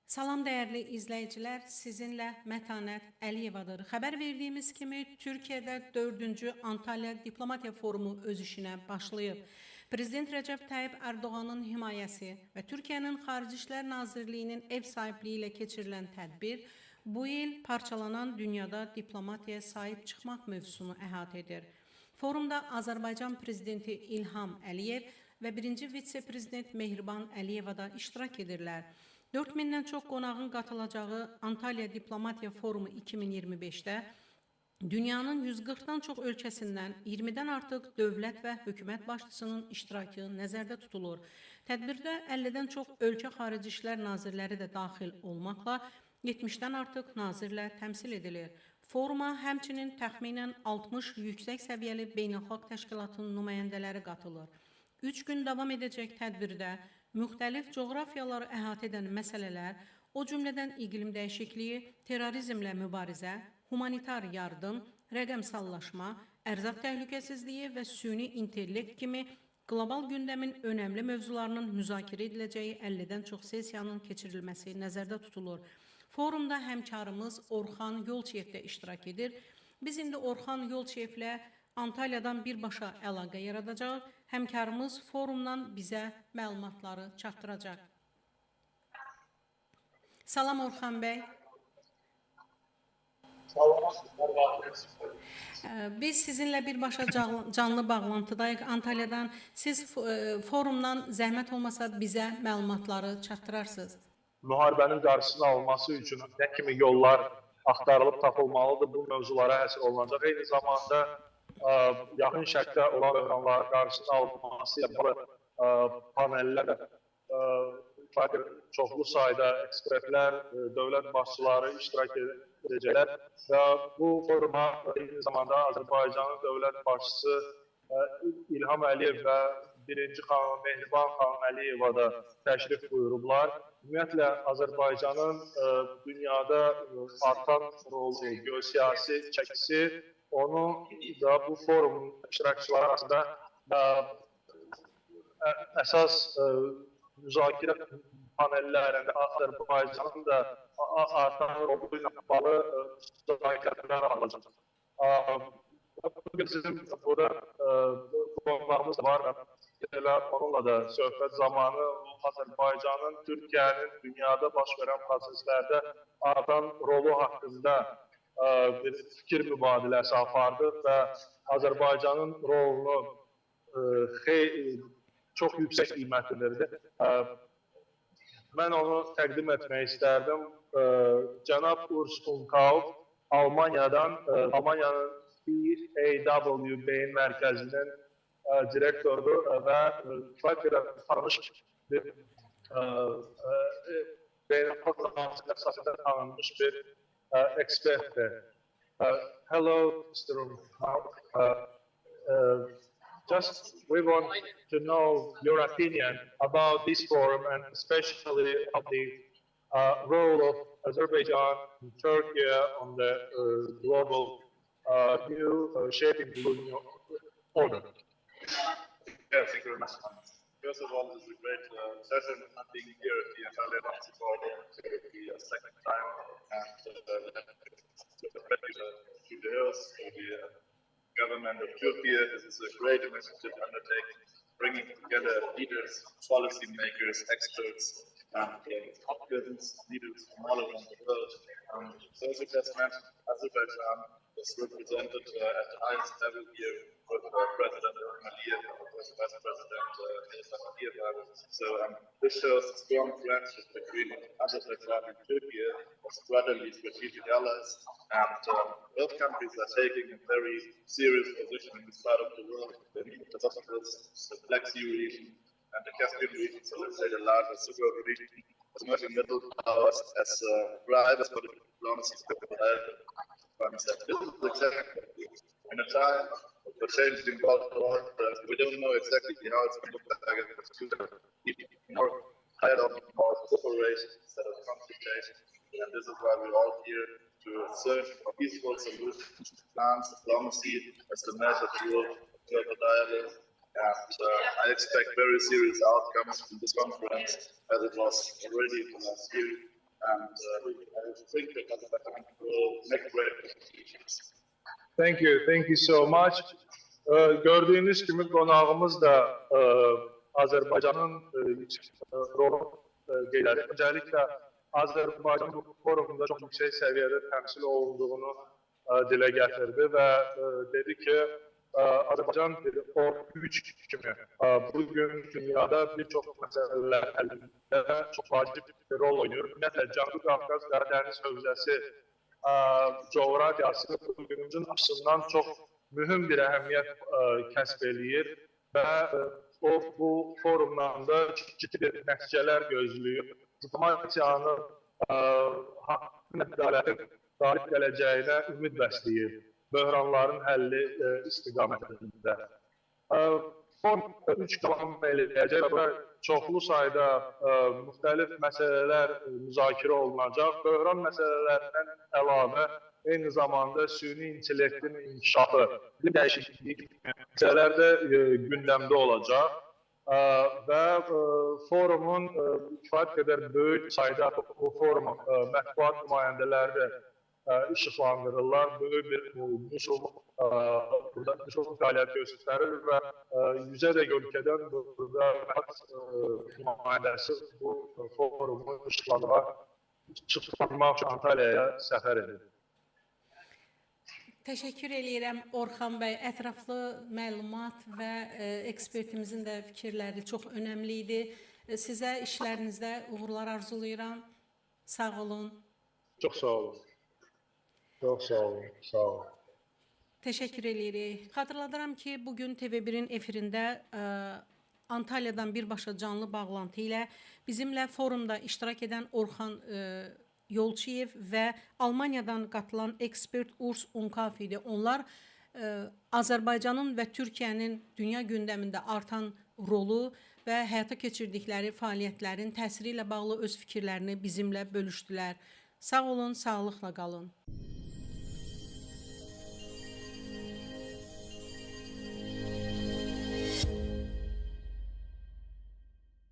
Salam dəyərli izləyicilər, sizinlə Mətanət Əliyevadır. Xəbər verdiyimiz kimi Türkiyədə 4-cü Antalya Diplomatiya Forumu öz işinə başlayıb. Prezident Rəcəb Tayyip Ərdoğanın himayəsi və Türkiyənin Xarici İşlər Nazirliyinin ev sahibliyi ilə keçirilən tədbir bu il parçalanan dünyada diplomatiyaya sahib çıxmaq mövzusunu əhatə edir. Forumda Azərbaycan Prezidenti İlham Əliyev və 1-ci vitse-prezident Mehriban Əliyeva da iştirak edirlər. 4000-dən çox qonağın qatılacağı Antalya Diplomatiya Forumu 2025-də dünyanın 140-dan çox ölkəsindən 20-dən artıq dövlət və hökumət başçısının iştirakı nəzərdə tutulur. Tədbirdə 50-dən çox ölkə xarici işlər nazirləri də daxil olmaqla 70-dən artıq nazirlə təmsil edilir. Foruma həmçinin təxminən 60 yüksək səviyyəli beynəlxalq təşkilatının nümayəndələri qatılır. 3 gün davam edəcək tədbirdə müxtəlif coğrafiyaları əhatə edən məsələlər, o cümlədən iqlim dəyişikliyi, terrorizmlə mübarizə, humanitar yardım, rəqəmsallaşma, ərzaq təhlükəsizliyi və süni intellekt kimi qlobal gündəmin önəmli mövzularının müzakirə ediləcəyi 50-dən çox sessiyanın keçirilməsi nəzərdə tutulur. Forumda həmkarımız Orxan Yolçiyev də iştirak edir. Biz indi Orxan Yolçiyevlə Antalyadan birbaşa əlaqə yaradacaq. Həmkarımız forumdan bizə məlumatları çatdıracaq. Salam Orxan bəy. Biz sizinlə birbaşa canlı bağlantıdayıq Antalyadan. Siz forumdan zəhmət olmasa bizə məlumatları çatdırarsınız. Müharibənin qarşısının alınması üçün nə kimi yollar axtarılıb tapılmalıdır, bu mövzulara həsr olunacaq. Eyni zamanda yaxın şərqdə olan böhranların qarşısının alınması ilə panellər, çoxlu sayda ekspertlər, dövlət başçıları iştirak edəcəklər və bu foruma eyni zamanda Azərbaycanın dövlət başçısı İlham Əliyev və 1-ci xanım Mehriban xanım Əliyeva da təşrif buyurublar. Ümumiyyətlə, Azərbaycanın dünyada artan rolu, geosiyasi çəkisi onu da bu forumun iştirakçıları arasında əsas müzakirə panellərində Azərbaycanın da artan rolu ilə bağlı müzakirələr alacaq. Bizim burada qonağımız var. Onunla da söhbət zamanı Azərbaycanın, Türkiyənin dünyada baş verən proseslərdə artan rolu haqqında bir fikir mübadiləsi apardıq və Azərbaycanın rolunu çox yüksək qiymətləndirdi. Mən onu təqdim etmək istərdim. Cənab Urs Unkauf, Almanyadan, Almanyanın PAW beyin mərkəzinin direktorudur və Fakirə tanış bir beynəlxalq əsasında tanınmış bir expertdir. Hello, Mr. Unkauf. Just we want to know your opinion about this forum and especially of the role of Azerbaijan and Turkey on the global new shaping the new order. Yeah, thank you very much. First of all, this is a great session. Being here at the Antalya Nazi Forum to the second time, and to the hills, to the government of Turkey. This is a great initiative undertaking, bringing together leaders, policy makers, experts, and citizens, leaders from all around the world. So as you just mentioned, Azerbaijan is represented at the highest level here with President Aliyev, with Vice President Ilham Aliyev. So this shows strong friendship between Azerbaijan and Turkey as brotherly strategic allies. And both countries are taking a very serious position in this part of the world, the Black Sea region and the Caspian region, so let's say the larger Sugar region, as emerging middle powers as drivers for the diplomacy. This is exactly in a time of changing world order. We don't know exactly how it's going to look like in the future. More dialogue, more cooperation instead of confrontation. And this is why we're all here to search for peaceful solutions, plans, diplomacy as the measure tool of global dialogue. And I expect very serious outcomes from this conference, as it was already in the last year. and I think that Azerbaijan will make great contributions. Thank you so much. Gördüğünüz kimi qonağımız da Azərbaycanın rolu qeyd edir. Özellikle Azərbaycan bu forumda çok yüksek seviyede temsil olunduğunu dile getirdi ve dedi ki Azərbaycan o güç kimi bugün dünyada birçok meselelerinde çok vacip bir rol oynuyor. Mesela Cənubi Qafqaz Qaradeniz hövzəsi coğrafyası bugünümüzün açısından çok mühüm bir ehemmiyet kəsb eləyir və bu forumdan da ciddi bir nəticələr gözləyir. Diplomatiyanın haqqın ədalətin qalib gələcəyinə ümid bəsləyir. Böhranların həlli istiqamətində. Forum 3 davam edəcək və çoxlu sayda müxtəlif məsələlər müzakirə olunacaq. Böhran məsələlərindən əlavə eyni zamanda süni intellektin inkişafı, bir dəyişiklik məsələlər də gündəmdə olacaq və forumun kifayət qədər böyük sayda bu forumun mətbuat nümayəndələri də işıqlandırırlar. Böyük bir burada fəaliyyət göstərir və yüzlərlə ölkədən burada nümayəndəsi bu forumu işıqlandırmaq üçün Antalya'ya səfər edir. Təşəkkür eləyirəm Orxan bəy. Ətraflı məlumat və ekspertimizin də fikirləri çox önəmli idi. Sizə işlərinizdə uğurlar arzulayıram. Sağ olun. Çox sağ olun. Çox sağ olun. Sağ olun. Təşəkkür eləyirik. Xatırladıram ki, bugün TV1-in efirində Antalyadan birbaşa canlı bağlantı ilə bizimlə forumda iştirak edən Orxan Yolçiyev və Almaniyadan qatılan ekspert Urs Unkafi idi. Onlar Azərbaycanın və Türkiyənin dünya gündəmində artan rolu və həyata keçirdikləri fəaliyyətlərin təsiri ilə bağlı öz fikirlərini bizimlə bölüşdülər. Sağ olun, sağlıqla qalın.